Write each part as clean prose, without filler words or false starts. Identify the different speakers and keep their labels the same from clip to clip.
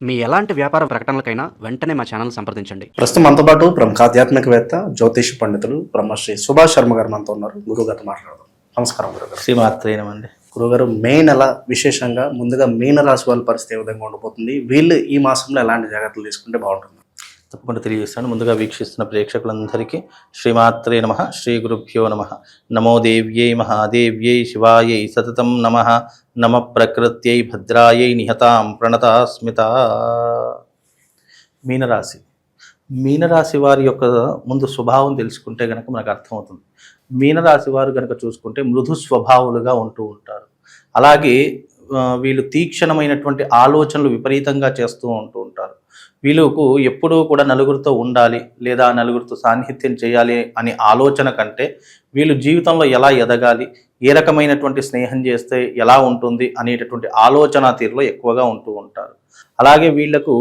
Speaker 1: మీ ఎలాంటి వ్యాపార ప్రకటనలకైనా వెంటనే మా ఛానల్ సంప్రదించండి.
Speaker 2: ప్రస్తుతం మనతో పాటు ప్రముఖ ఆధ్యాత్మికవేత్త జ్యోతిష పండితులు బ్రహ్మశ్రీ సుభాష్ శర్మ గారు మనతో ఉన్నారు. గురువుగారితో మాట్లాడదాం. నమస్కారం గురుగారు.
Speaker 3: శ్రీమాత్రేనమండి.
Speaker 2: గురుగారు, మే నెల విశేషంగా ముందుగా మీన రాశి వాళ్ళ పరిస్థితి ఏ విధంగా ఉండబోతుంది? వీళ్ళు ఈ మాసంలో ఎలాంటి జాగ్రత్తలు తీసుకుంటే బాగుంటుంది?
Speaker 3: తప్పకుండా తెలియజేస్తాను. ముందుగా వీక్షిస్తున్న ప్రేక్షకులందరికీ శ్రీమాత్రే నమః, శ్రీ గురుభ్యో నమః. నమో దేవ్యై మహాదేవ్యై శివాయై సతతం నమః. నమ ప్రకృత్యై భద్రాయై నిహతాం ప్రణతాస్మిత. మీనరాశి. మీనరాశి వారి యొక్క ముందు స్వభావం తెలుసుకుంటే గనక మనకు అర్థమవుతుంది. మీనరాశి వారు గనక చూసుకుంటే మృదు స్వభావులుగా ఉంటూ ఉంటారు. అలాగే వీళ్ళు తీక్షణమైనటువంటి ఆలోచనలు విపరీతంగా చేస్తూ ఉంటూ ఉంటారు. వీళ్ళకు ఎప్పుడూ కూడా నలుగురితో ఉండాలి లేదా నలుగురితో సాన్నిహిత్యం చేయాలి అనే ఆలోచన కంటే వీళ్ళు జీవితంలో ఎలా ఎదగాలి, ఏ రకమైనటువంటి స్నేహం చేస్తే ఎలా ఉంటుంది అనేటటువంటి ఆలోచన తీరులో ఎక్కువగా ఉంటూ ఉంటారు. అలాగే వీళ్లకు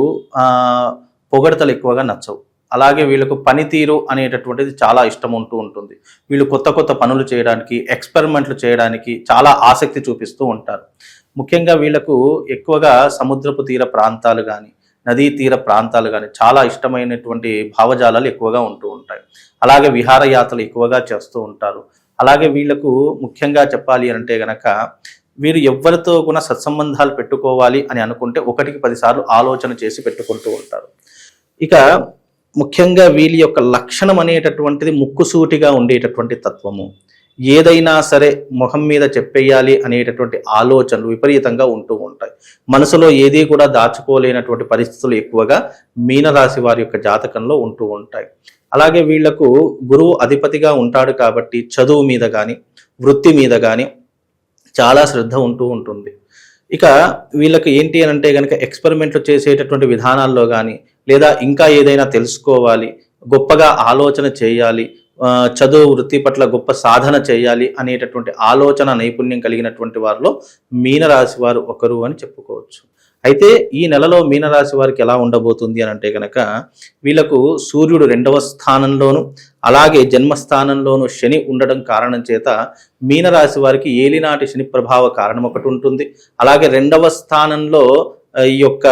Speaker 3: పొగడతలు ఎక్కువగా నచ్చవు. అలాగే వీళ్ళకు పనితీరు అనేటటువంటిది చాలా ఇష్టం ఉంటూ ఉంటుంది. వీళ్ళు కొత్త కొత్త పనులు చేయడానికి, ఎక్స్పెరిమెంట్లు చేయడానికి చాలా ఆసక్తి చూపిస్తూ ఉంటారు. ముఖ్యంగా వీళ్లకు ఎక్కువగా సముద్రపు తీర ప్రాంతాలు కానీ, నదీ తీర ప్రాంతాలు కానీ చాలా ఇష్టమైనటువంటి భావజాలాలు ఎక్కువగా ఉంటూ ఉంటాయి. అలాగే విహారయాత్రలు ఎక్కువగా చేస్తూ ఉంటారు. అలాగే వీళ్లకు ముఖ్యంగా చెప్పాలి అంటే గనక వీరు ఎవరితో కూడా సత్సంబంధాలు పెట్టుకోవాలి అని అనుకుంటే 1కి 10 సార్లు ఆలోచన చేసి పెట్టుకుంటూ ఉంటారు. ఇక ముఖ్యంగా వీళ్ళ యొక్క లక్షణం అనేటటువంటిది ముక్కుసూటిగా ఉండేటటువంటి తత్వము. ఏదైనా సరే మొహం మీద చెప్పేయాలి అనేటటువంటి ఆలోచనలు విపరీతంగా ఉంటూ ఉంటాయి. మనసులో ఏది కూడా దాచుకోలేనటువంటి పరిస్థితులు ఎక్కువగా మీనరాశి వారి యొక్క జాతకంలో ఉంటూ ఉంటాయి. అలాగే వీళ్లకు గురువు అధిపతిగా ఉంటాడు కాబట్టి చదువు మీద కానీ, వృత్తి మీద కానీ చాలా శ్రద్ధ ఉంటూ ఉంటుంది. ఇక వీళ్ళకి ఏంటి అని అంటే కనుక ఎక్స్పెరిమెంట్లు చేసేటటువంటి విధానాల్లో కానీ, లేదా ఇంకా ఏదైనా తెలుసుకోవాలి, గొప్పగా ఆలోచన చేయాలి, చదువు వృత్తి పట్ల గొప్ప సాధన చేయాలి అనేటటువంటి ఆలోచన నైపుణ్యం కలిగినటువంటి వారిలో మీనరాశి వారు ఒకరు అని చెప్పుకోవచ్చు. అయితే ఈ నెలలో మీనరాశి వారికి ఎలా ఉండబోతుంది అని అంటే కనుక వీళ్ళకు సూర్యుడు 2వ స్థానంలోను, అలాగే జన్మస్థానంలోను శని ఉండడం కారణం చేత మీనరాశి వారికి ఏలినాటి శని ప్రభావ కారణం ఒకటి ఉంటుంది. అలాగే 2వ స్థానంలో ఈ యొక్క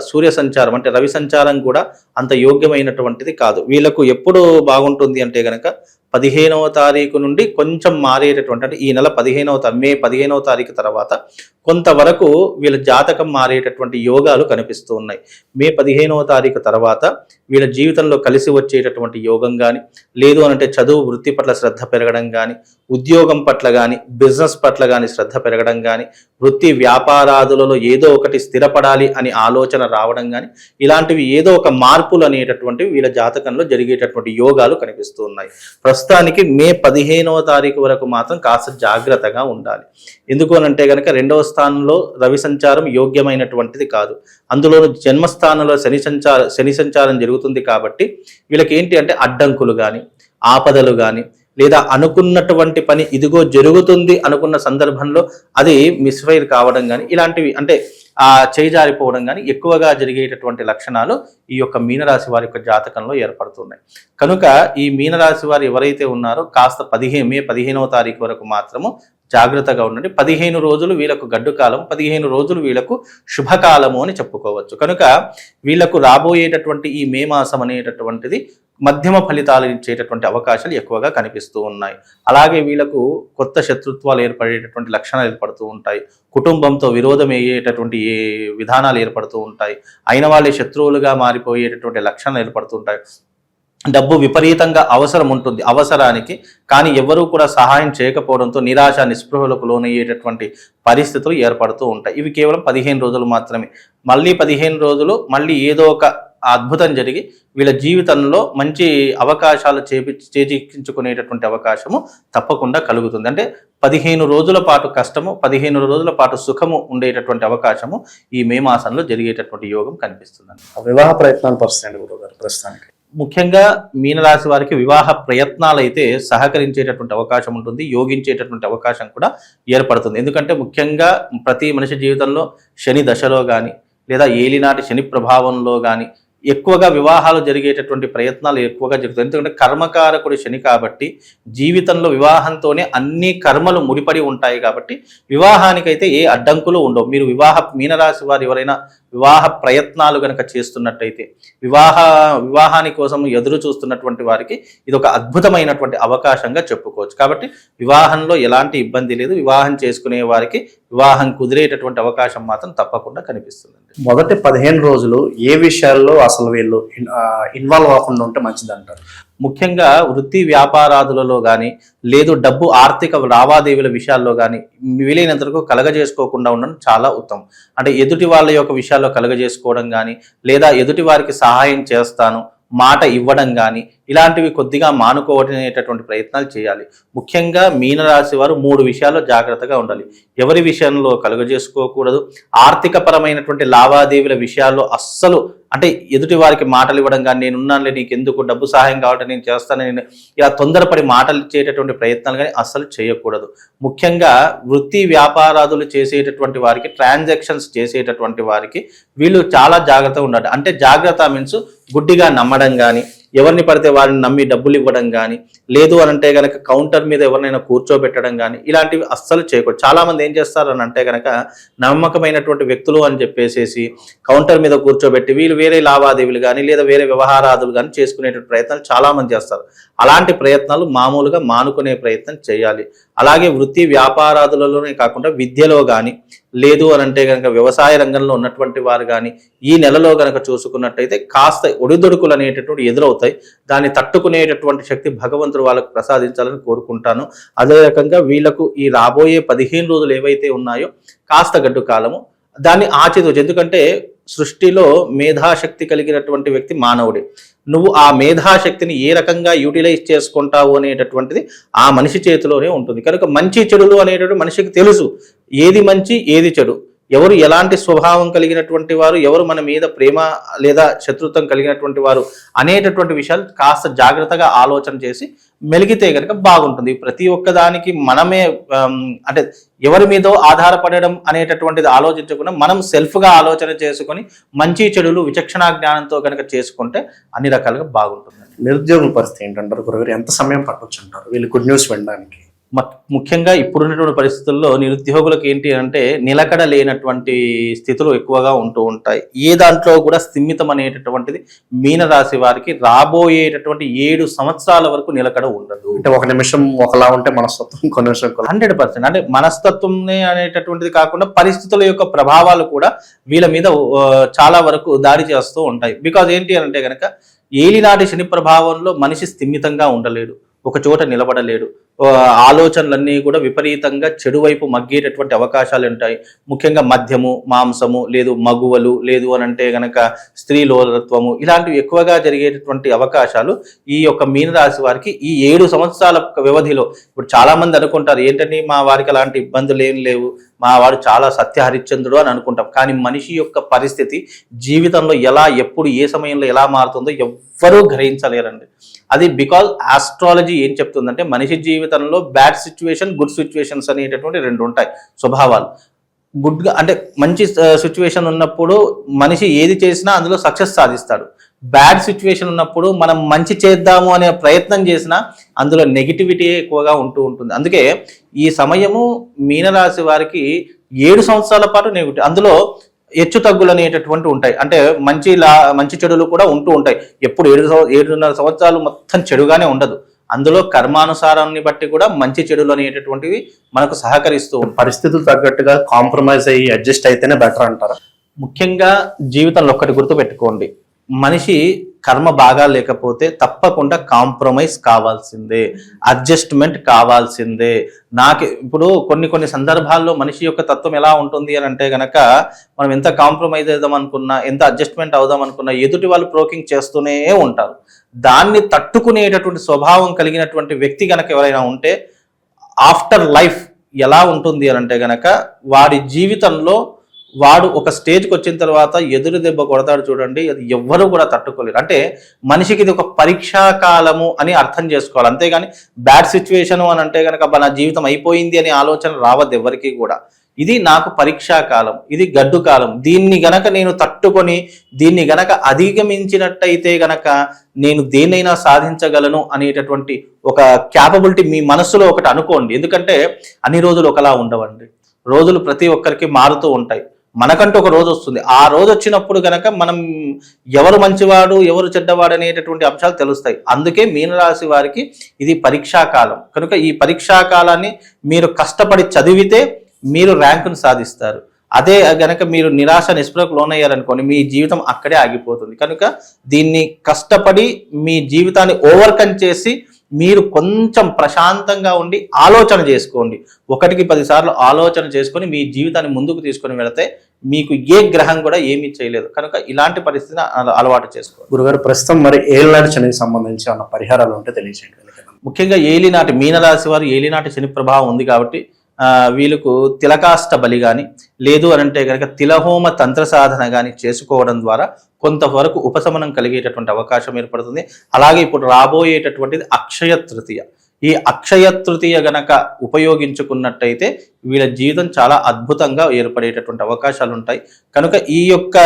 Speaker 3: సూర్య సంచారం అంటే రవి సంచారం కూడా అంత యోగ్యమైనటువంటిది కాదు. వీళ్ళకు ఎప్పుడు బాగుంటుంది అంటే కనుక 15వ తారీఖు నుండి కొంచెం మారేటటువంటి, అంటే ఈ నెల మే 15వ తారీఖు తర్వాత కొంతవరకు వీళ్ళ జాతకం మారేటటువంటి యోగాలు కనిపిస్తూ ఉన్నాయి. మే 15వ తారీఖు తర్వాత వీళ్ళ జీవితంలో కలిసి వచ్చేటటువంటి యోగం కానీ, లేదు అనంటే చదువు వృత్తి పట్ల శ్రద్ధ పెరగడం కానీ, ఉద్యోగం పట్ల కానీ, బిజినెస్ పట్ల కానీ శ్రద్ధ పెరగడం కానీ, వృత్తి వ్యాపారాదులలో ఏదో ఒకటి స్థిరపడాలి అని ఆలోచన రావడం కానీ, ఇలాంటివి ఏదో ఒక మార్పులు అనేటటువంటివి వీళ్ళ జాతకంలో జరిగేటటువంటి యోగాలు కనిపిస్తూ ఉన్నాయి. ప్రస్తుతానికి మే 15వ తారీఖు వరకు మాత్రం కాస్త జాగ్రత్తగా ఉండాలి. ఎందుకు అనంటే కనుక 2వ స్థానంలో రవి సంచారం యోగ్యమైనటువంటిది కాదు. అందులోనూ జన్మస్థానంలో శని సంచారం జరుగుతుంది కాబట్టి వీళ్ళకి ఏంటి అంటే అడ్డంకులు కానీ, ఆపదలు కానీ, లేదా అనుకున్నటువంటి పని ఇదిగో జరుగుతుంది అనుకున్న సందర్భంలో అది మిస్ఫైర్ కావడం కానీ, ఇలాంటివి అంటే చేజారిపోవడం కానీ ఎక్కువగా జరిగేటటువంటి లక్షణాలు ఈ యొక్క మీనరాశి వారి యొక్క జాతకంలో ఏర్పడుతున్నాయి. కనుక ఈ మీనరాశి వారు ఎవరైతే ఉన్నారో కాస్త మే 15వ తారీఖు వరకు మాత్రము జాగ్రత్తగా ఉండండి. 15 రోజులు వీళ్ళకు గడ్డు కాలం, 15 రోజులు వీళ్ళకు శుభకాలము అని చెప్పుకోవచ్చు. కనుక వీళ్లకు రాబోయేటటువంటి ఈ మే మాసం అనేటటువంటిది మధ్యమ ఫలితాలు ఇచ్చేటటువంటి అవకాశాలు ఎక్కువగా కనిపిస్తూ ఉన్నాయి. అలాగే వీళ్ళకు కొత్త శత్రుత్వాలు ఏర్పడేటటువంటి లక్షణాలు ఏర్పడుతూ ఉంటాయి. కుటుంబంతో విరోధం అయ్యేటటువంటి విధానాలు ఏర్పడుతూ ఉంటాయి. అయిన వాళ్ళే శత్రువులుగా మారిపోయేటటువంటి లక్షణాలు ఏర్పడుతూ ఉంటాయి. డబ్బు విపరీతంగా అవసరం ఉంటుంది అవసరానికి, కానీ ఎవరూ కూడా సహాయం చేయకపోవడంతో నిరాశ నిస్పృహలకు లోనయ్యేటటువంటి పరిస్థితులు ఏర్పడుతూ ఉంటాయి. ఇవి కేవలం 15 రోజులు మాత్రమే. మళ్ళీ 15 రోజులు మళ్ళీ ఏదో ఒక అద్భుతం జరిగి వీళ్ళ జీవితంలో మంచి అవకాశాలు చేజిక్కించుకునేటటువంటి అవకాశము తప్పకుండా కలుగుతుంది. అంటే 15 రోజుల పాటు కష్టము, 15 రోజుల పాటు సుఖము ఉండేటటువంటి అవకాశము ఈ మే మాసంలో జరిగేటటువంటి యోగం కనిపిస్తుందండి.
Speaker 2: వివాహ ప్రయత్నాలు పరిస్థితి గురువుగారు ప్రస్తుతానికి
Speaker 3: ముఖ్యంగా మీనరాశి వారికి వివాహ ప్రయత్నాలు అయితే సహకరించేటటువంటి అవకాశం ఉంటుంది, యోగించేటటువంటి అవకాశం కూడా ఏర్పడుతుంది. ఎందుకంటే ముఖ్యంగా ప్రతి మనిషి జీవితంలో శని దశలో కానీ, లేదా ఏలినాటి శని ప్రభావంలో కానీ, ఎక్కువగా వివాహాలు జరిగేటటువంటి ప్రయత్నాలు ఎక్కువగా జరుగుతాయి. ఎందుకంటే కర్మకారకుడు శని కాబట్టి జీవితంలో వివాహంతోనే అన్ని కర్మలు ముడిపడి ఉంటాయి కాబట్టి వివాహానికైతే ఏ అడ్డంకులు ఉండవు. మీరు మీనరాశి వారు ఎవరైనా వివాహ ప్రయత్నాలు కనుక చేస్తున్నట్టయితే వివాహాని కోసం ఎదురు చూస్తున్నటువంటి వారికి ఇది ఒక అద్భుతమైనటువంటి అవకాశంగా చెప్పుకోవచ్చు. కాబట్టి వివాహంలో ఎలాంటి ఇబ్బంది లేదు. వివాహం చేసుకునే వారికి వివాహం కుదిరేటటువంటి అవకాశం మాత్రం తప్పకుండా కనిపిస్తుందండి.
Speaker 2: మొదటి 15 రోజులు ఏ విషయాల్లో అసలు వీళ్ళు ఇన్వాల్వ్ అవ్వకుండా ఉంటే మంచిది అంటారు?
Speaker 3: ముఖ్యంగా వృత్తి వ్యాపారాదులలో కానీ లేదు డబ్బు ఆర్థిక లావాదేవీల విషయాల్లో కానీ వీలైనంత వరకు కలగజేసుకోకుండా ఉండడం చాలా ఉత్తమం. అంటే ఎదుటి వాళ్ళ యొక్క విషయాల్లో కలగజేసుకోవడం కానీ లేదా ఎదుటి వారికి సహాయం చేస్తాను మాట ఇవ్వడం కానీ ఇలాంటివి కొద్దిగా మానుకోవటనేటటువంటి ప్రయత్నాలు చేయాలి. ముఖ్యంగా మీనరాశి వారు 3 విషయాల్లో జాగ్రత్తగా ఉండాలి. ఎవరి విషయంలో కలుగజేసుకోకూడదు. ఆర్థిక పరమైనటువంటి లావాదేవీల విషయాల్లో అస్సలు అంటే ఎదుటి వారికి మాటలు ఇవ్వడం కానీ నేనున్నానులే నీకు ఎందుకు డబ్బు సహాయం కావాలంటే నేను చేస్తాను ఇలా తొందరపడి మాటలు ఇచ్చేటటువంటి ప్రయత్నాలు కానీ అస్సలు చేయకూడదు. ముఖ్యంగా వృత్తి వ్యాపారాదులు చేసేటటువంటి వారికి ట్రాన్సాక్షన్స్ చేసేటటువంటి వారికి వీళ్ళు చాలా జాగ్రత్తగా ఉండాలి. అంటే జాగ్రత్త మీన్స్ గుడ్డిగా నమ్మడం కానీ ఎవరిని పడితే వారిని నమ్మి డబ్బులు ఇవ్వడం కానీ లేదు అని అంటే కనుక కౌంటర్ మీద ఎవరినైనా కూర్చోబెట్టడం కానీ ఇలాంటివి అస్సలు చేయకూడదు. చాలా మంది ఏం చేస్తారు అని అంటే కనుక నమ్మకమైనటువంటి వ్యక్తులు అని చెప్పేసి కౌంటర్ మీద కూర్చోబెట్టి వీళ్ళు వేరే లావాదేవీలు కానీ లేదా వేరే వ్యవహారాదులు కానీ చేసుకునేటువంటి ప్రయత్నాలు చాలా మంది చేస్తారు. అలాంటి ప్రయత్నాలు మామూలుగా మానుకునే ప్రయత్నం చేయాలి. అలాగే వృత్తి వ్యాపారాదులలోనే కాకుండా విద్యలో కానీ లేదు అని అంటే కనుక వ్యవసాయ రంగంలో ఉన్నటువంటి వారు కానీ ఈ నెలలో కనుక చూసుకున్నట్టయితే కాస్త ఒడిదొడుకులు అనేటటువంటి ఎదురవుతాయి. దాన్ని తట్టుకునేటటువంటి శక్తి భగవంతుడు వాళ్ళకు ప్రసాదించాలని కోరుకుంటాను. అదే రకంగా వీళ్ళకు ఈ రాబోయే 15 రోజులు ఏవైతే ఉన్నాయో కాస్త గడ్డు కాలము దాన్ని ఆచితూచి, ఎందుకంటే సృష్టిలో మేధాశక్తి కలిగినటువంటి వ్యక్తి మానవుడే. నువ్వు ఆ మేధాశక్తిని ఏ రకంగా యూటిలైజ్ చేసుకుంటావు అనేటటువంటిది ఆ మనిషి చేతిలోనే ఉంటుంది. కనుక మంచి చెడులు అనేటటువంటి మనిషికి తెలుసు, ఏది మంచి ఏది చెడు, ఎవరు ఎలాంటి స్వభావం కలిగినటువంటి వారు, ఎవరు మన మీద ప్రేమ లేదా శత్రుత్వం కలిగినటువంటి వారు అనేటటువంటి విషయాలు కాస్త జాగ్రత్తగా ఆలోచన చేసి మెలిగితే కనుక బాగుంటుంది. ప్రతి ఒక్కదానికి మనమే అంటే ఎవరి మీదో ఆధారపడడం అనేటటువంటిది ఆలోచించకుండా మనం సెల్ఫ్గా ఆలోచన చేసుకొని మంచి చెడులు విచక్షణా జ్ఞానంతో కనుక చేసుకుంటే అన్ని రకాలుగా బాగుంటుంది.
Speaker 2: నిరుద్యోగుల పరిస్థితి ఏంటంటారు గురుగారు? ఎంత సమయం పట్టొచ్చు అంటారు వీళ్ళు గుడ్ న్యూస్ వినడానికి?
Speaker 3: ముఖ్యంగా ఇప్పుడున్నటువంటి పరిస్థితుల్లో నిరుద్యోగులకు ఏంటి అంటే నిలకడ లేనటువంటి స్థితులు ఎక్కువగా ఉంటూ ఉంటాయి. ఏ దాంట్లో కూడా స్థిమితం అనేటటువంటిది మీనరాశి వారికి రాబోయేటటువంటి 7 సంవత్సరాల వరకు నిలకడ ఉండదు.
Speaker 2: అంటే ఒక నిమిషం ఒకలా ఉంటే మనస్తత్వం కొన్ని నిమిషం
Speaker 3: 100%. అంటే మనస్తత్వం అనేటటువంటిది కాకుండా పరిస్థితుల యొక్క ప్రభావాలు కూడా వీళ్ళ మీద చాలా వరకు దాడి చేస్తూ ఉంటాయి. బికాజ్ ఏంటి అంటే కనుక ఏలినాటి శని ప్రభావంలో మనిషి స్థిమితంగా ఉండలేడు, ఒక చోట నిలబడలేడు. ఆలోచనలన్నీ కూడా విపరీతంగా చెడు వైపు మగ్గేటటువంటి అవకాశాలు ఉంటాయి. ముఖ్యంగా మద్యము, మాంసము, లేదు మగువలు, లేదు అని అంటే గనక స్త్రీ లోలత్వము ఇలాంటివి ఎక్కువగా జరిగేటటువంటి అవకాశాలు ఈ యొక్క మీనరాశి వారికి ఈ 7 సంవత్సరాల వ్యవధిలో. ఇప్పుడు చాలా మంది అనుకుంటారు ఏంటని మా వారికి అలాంటి ఇబ్బందులు ఏం లేవు, మా వాడు చాలా సత్య హరిశ్చంద్రుడు అని అనుకుంటాం. కానీ మనిషి యొక్క పరిస్థితి జీవితంలో ఎలా ఎప్పుడు ఏ సమయంలో ఎలా మారుతుందో ఎవ్వరూ గ్రహించలేరండి. అది బికాజ్ ఆస్ట్రాలజీ ఏం చెప్తుందంటే మనిషి జీవితంలో బ్యాడ్ సిచ్యువేషన్, గుడ్ సిచ్యువేషన్స్ అనేటటువంటి 2 ఉంటాయి స్వభావాలు. గుడ్గా అంటే మంచి సిచ్యువేషన్ ఉన్నప్పుడు మనిషి ఏది చేసినా అందులో సక్సెస్ సాధిస్తాడు. బ్యాడ్ సిచ్యువేషన్ ఉన్నప్పుడు మనం మంచి చేద్దాము అనే ప్రయత్నం చేసినా అందులో నెగిటివిటీ ఎక్కువగా ఉంటూ ఉంటుంది. అందుకే ఈ సమయము మీనరాశి వారికి 7 సంవత్సరాల పాటు నెగిటివ్, అందులో హెచ్చు తగ్గులు అనేటటువంటి ఉంటాయి. అంటే మంచి చెడులు కూడా ఉంటూ ఉంటాయి. ఎప్పుడు 7.5 సంవత్సరాలు మొత్తం చెడుగానే ఉండదు. అందులో కర్మానుసారాన్ని బట్టి కూడా మంచి చెడులు అనేటటువంటివి మనకు సహకరిస్తూ ఉంటాయి.
Speaker 2: పరిస్థితులు తగ్గట్టుగా కాంప్రమైజ్ అయ్యి అడ్జస్ట్ అయితేనే బెటర్ అంటారా?
Speaker 3: ముఖ్యంగా జీవితంలో ఒక్కటి గుర్తు పెట్టుకోండి, మనిషి కర్మ బాగా లేకపోతే తప్పకుండా కాంప్రమైజ్ కావాల్సిందే, అడ్జస్ట్మెంట్ కావాల్సిందే. ఇప్పుడు కొన్ని సందర్భాల్లో మనిషి యొక్క తత్వం ఎలా ఉంటుంది అని అంటే గనక మనం ఎంత కాంప్రమైజ్ అవుదాం అనుకున్నా, ఎంత అడ్జస్ట్మెంట్ అవుదాం అనుకున్నా ఎదుటి వాళ్ళు ప్రోకింగ్ చేస్తూనే ఉంటారు. దాన్ని తట్టుకునేటటువంటి స్వభావం కలిగినటువంటి వ్యక్తి గనక ఎవరైనా ఉంటే ఆఫ్టర్ లైఫ్ ఎలా ఉంటుంది అని అంటే గనక వాడి జీవితంలో వాడు ఒక స్టేజ్కి వచ్చిన తర్వాత ఎదురు దెబ్బ కొడతాడు చూడండి, అది ఎవ్వరూ కూడా తట్టుకోలేరు. అంటే మనిషికి ఇది ఒక పరీక్షా కాలము అని అర్థం చేసుకోవాలి. అంతేగాని బ్యాడ్ సిచ్యువేషన్ అని అంటే కనుక నా జీవితం అయిపోయింది అనే ఆలోచన రావద్దు ఎవరికి కూడా. ఇది నాకు పరీక్షా కాలం, ఇది గడ్డు కాలం, దీన్ని గనక నేను తట్టుకొని దీన్ని గనక అధిగమించినట్టయితే గనక నేను దేన్నైనా సాధించగలను అనేటటువంటి ఒక క్యాపబిలిటీ మీ మనస్సులో ఒకటి అనుకోండి. ఎందుకంటే అన్ని రోజులు ఒకలా ఉండవండి, రోజులు ప్రతి ఒక్కరికి మారుతూ ఉంటాయి. మనకంటూ ఒక రోజు వస్తుంది, ఆ రోజు వచ్చినప్పుడు గనక మనం ఎవరు మంచివాడు ఎవరు చెడ్డవాడు అనేటటువంటి అంశాలు తెలుస్తాయి. అందుకే మీనరాశి వారికి ఇది పరీక్షా కాలం కనుక ఈ పరీక్షా కాలాన్ని మీరు కష్టపడి చదివితే మీరు ర్యాంకును సాధిస్తారు. అదే గనక మీరు నిరాశ నిస్పృహకు లోనయ్యారనుకోండి మీ జీవితం అక్కడే ఆగిపోతుంది. కనుక దీన్ని కష్టపడి మీ జీవితాన్ని ఓవర్కమ్ చేసి మీరు కొంచెం ప్రశాంతంగా ఉండి ఆలోచన చేసుకోండి. 1కి 10 సార్లు ఆలోచన చేసుకొని మీ జీవితాన్ని ముందుకు తీసుకొని వెళితే మీకు ఏ గ్రహం కూడా ఏమీ చేయలేదు. కనుక ఇలాంటి పరిస్థితిని అలవాటు చేసుకోండి.
Speaker 2: గురుగారు ప్రస్తుతం మరి ఏళ్ళనాటి శనికి సంబంధించి ఉన్న పరిహారాలు ఉంటే తెలియజేయండి.
Speaker 3: ముఖ్యంగా ఏలినాటి మీనరాశి వారు ఏలినాటి శని ప్రభావం ఉంది కాబట్టి వీళ్ళకు తిలకాష్ట బలి కానీ లేదు అనంటే కనుక తిలహోమ తంత్ర సాధన కానీ చేసుకోవడం ద్వారా కొంతవరకు ఉపశమనం కలిగేటటువంటి అవకాశం ఏర్పడుతుంది. అలాగే ఇప్పుడు రాబోయేటటువంటిది అక్షయ తృతీయ. ఈ అక్షయ తృతీయ గనక ఉపయోగించుకున్నట్టయితే వీళ్ళ జీవితం చాలా అద్భుతంగా ఏర్పడేటటువంటి అవకాశాలు ఉంటాయి. కనుక ఈ యొక్క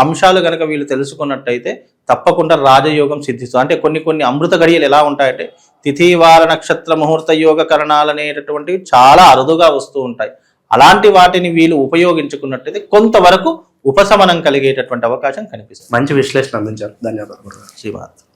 Speaker 3: అంశాలు గనక వీళ్ళు తెలుసుకున్నట్టయితే తప్పకుండా రాజయోగం సిద్ధిస్తుంది. అంటే కొన్ని అమృత గడియలు ఎలా ఉంటాయంటే తిథివార నక్షత్ర ముహూర్త యోగ కరణాలు అనేటటువంటివి చాలా అరుదుగా వస్తూ ఉంటాయి. అలాంటి వాటిని వీళ్ళు ఉపయోగించుకున్నట్టయితే కొంతవరకు ఉపశమనం కలిగేటటువంటి అవకాశం కనిపిస్తుంది.
Speaker 2: మంచి విశ్లేషణ అందించారు, ధన్యవాదాలు.
Speaker 3: శ్రీమాత్.